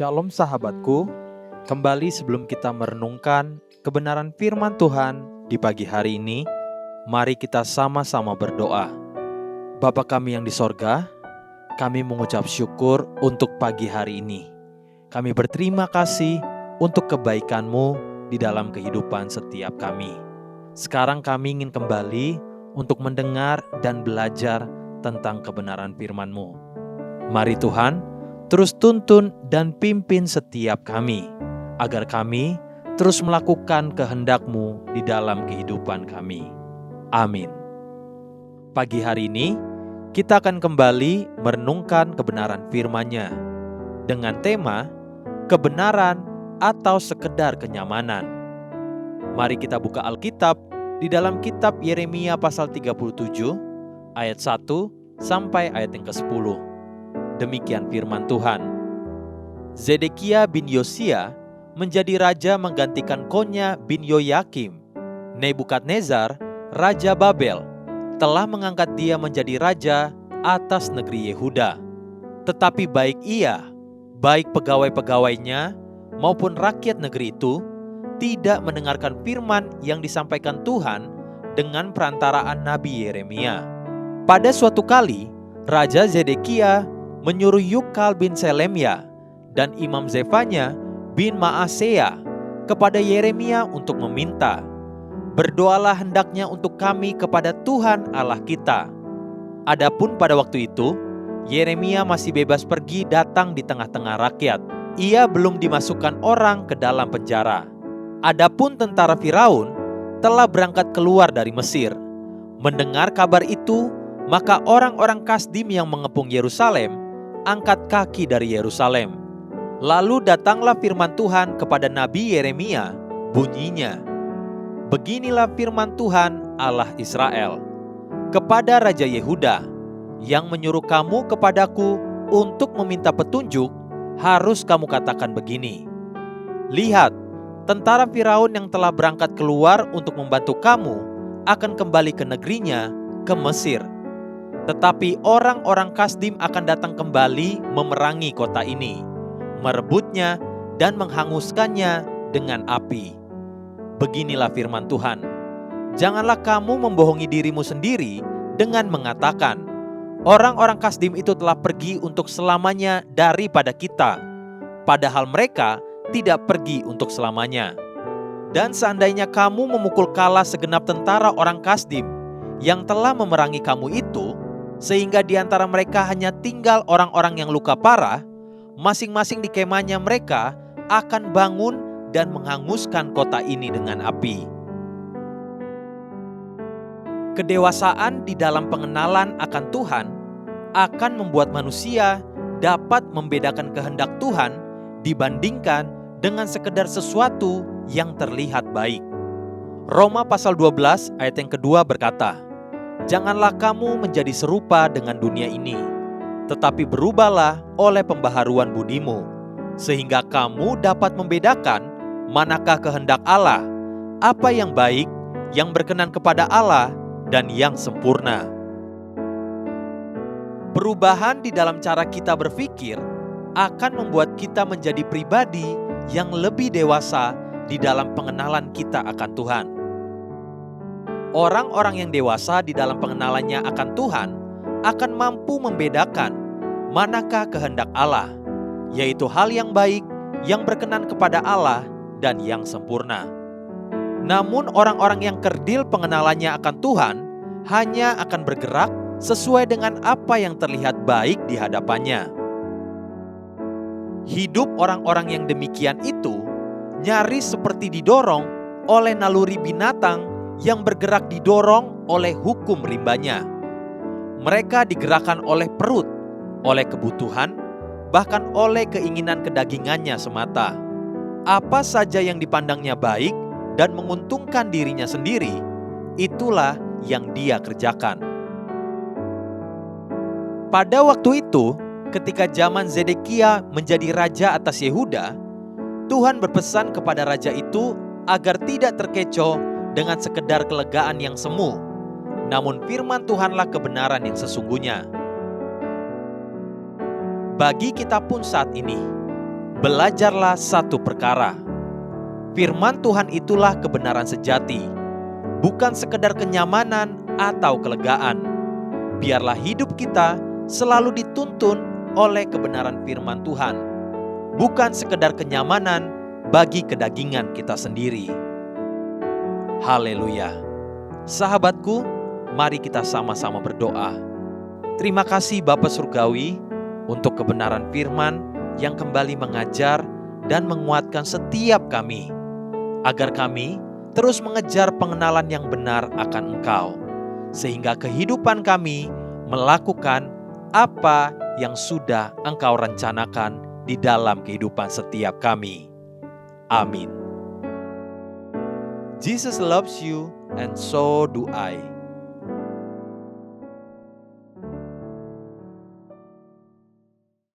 Shalom sahabatku, kembali sebelum kita merenungkan kebenaran firman Tuhan di pagi hari ini, mari kita sama-sama berdoa. Bapa kami yang di sorga, kami mengucap syukur untuk pagi hari ini. Kami berterima kasih untuk kebaikan-Mu di dalam kehidupan setiap kami. Sekarang kami ingin kembali untuk mendengar dan belajar tentang kebenaran firman-Mu. Mari Tuhan, terus tuntun dan pimpin setiap kami, agar kami terus melakukan kehendak-Mu di dalam kehidupan kami. Amin. Pagi hari ini, kita akan kembali merenungkan kebenaran firman-Nya dengan tema kebenaran atau sekedar kenyamanan. Mari kita buka Alkitab di dalam kitab Yeremia pasal 37 ayat 1 sampai ayat yang ke-10. Demikian firman Tuhan. Zedekia bin Yosia menjadi raja menggantikan Konya bin Yoyakim. Nebukadnezar, raja Babel, telah mengangkat dia menjadi raja atas negeri Yehuda. Tetapi baik ia, baik pegawai-pegawainya maupun rakyat negeri itu, tidak mendengarkan firman yang disampaikan Tuhan dengan perantaraan Nabi Yeremia. Pada suatu kali, Raja Zedekia menyuruh Yukal bin Selemya dan Imam Zefanya bin Maaseya kepada Yeremia untuk meminta, "Berdoalah hendaknya untuk kami kepada Tuhan Allah kita." Adapun pada waktu itu, Yeremia masih bebas pergi datang di tengah-tengah rakyat. Ia belum dimasukkan orang ke dalam penjara. Adapun tentara Firaun telah berangkat keluar dari Mesir. Mendengar kabar itu, maka orang-orang Kasdim yang mengepung Yerusalem angkat kaki dari Yerusalem. Lalu datanglah firman Tuhan kepada Nabi Yeremia, bunyinya, "Beginilah firman Tuhan Allah Israel kepada Raja Yehuda, yang menyuruh kamu kepadaku untuk meminta petunjuk, harus kamu katakan begini, lihat, tentara Firaun yang telah berangkat keluar untuk membantu kamu akan kembali ke negerinya, ke Mesir. Tetapi orang-orang Kasdim akan datang kembali memerangi kota ini, merebutnya dan menghanguskannya dengan api. Beginilah firman Tuhan, janganlah kamu membohongi dirimu sendiri dengan mengatakan, orang-orang Kasdim itu telah pergi untuk selamanya daripada kita, padahal mereka tidak pergi untuk selamanya. Dan seandainya kamu memukul kalah segenap tentara orang Kasdim yang telah memerangi kamu itu, sehingga di antara mereka hanya tinggal orang-orang yang luka parah, masing-masing di kemahnya mereka akan bangun dan menghanguskan kota ini dengan api." Kedewasaan di dalam pengenalan akan Tuhan akan membuat manusia dapat membedakan kehendak Tuhan dibandingkan dengan sekedar sesuatu yang terlihat baik. Roma pasal 12 ayat yang kedua berkata, "Janganlah kamu menjadi serupa dengan dunia ini, tetapi berubahlah oleh pembaharuan budimu, sehingga kamu dapat membedakan manakah kehendak Allah, apa yang baik, yang berkenan kepada Allah, dan yang sempurna." Perubahan di dalam cara kita berpikir akan membuat kita menjadi pribadi yang lebih dewasa di dalam pengenalan kita akan Tuhan. Orang-orang yang dewasa di dalam pengenalannya akan Tuhan akan mampu membedakan manakah kehendak Allah, yaitu hal yang baik, yang berkenan kepada Allah, dan yang sempurna. Namun orang-orang yang kerdil pengenalannya akan Tuhan hanya akan bergerak sesuai dengan apa yang terlihat baik di hadapannya. Hidup orang-orang yang demikian itu nyaris seperti didorong oleh naluri binatang yang bergerak didorong oleh hukum rimbanya. Mereka digerakkan oleh perut, oleh kebutuhan, bahkan oleh keinginan kedagingannya semata. Apa saja yang dipandangnya baik dan menguntungkan dirinya sendiri, itulah yang dia kerjakan. Pada waktu itu, ketika zaman Zedekia menjadi raja atas Yehuda, Tuhan berpesan kepada raja itu agar tidak terkecoh dengan sekedar kelegaan yang semu, namun firman Tuhanlah kebenaran yang sesungguhnya. Bagi kita pun saat ini, belajarlah satu perkara. Firman Tuhan itulah kebenaran sejati, bukan sekedar kenyamanan atau kelegaan. Biarlah hidup kita selalu dituntun oleh kebenaran firman Tuhan, bukan sekedar kenyamanan bagi kedagingan kita sendiri. Haleluya. Sahabatku, mari kita sama-sama berdoa. Terima kasih Bapa Surgawi untuk kebenaran firman yang kembali mengajar dan menguatkan setiap kami, agar kami terus mengejar pengenalan yang benar akan Engkau, sehingga kehidupan kami melakukan apa yang sudah Engkau rencanakan di dalam kehidupan setiap kami. Amin. Jesus loves you and so do I.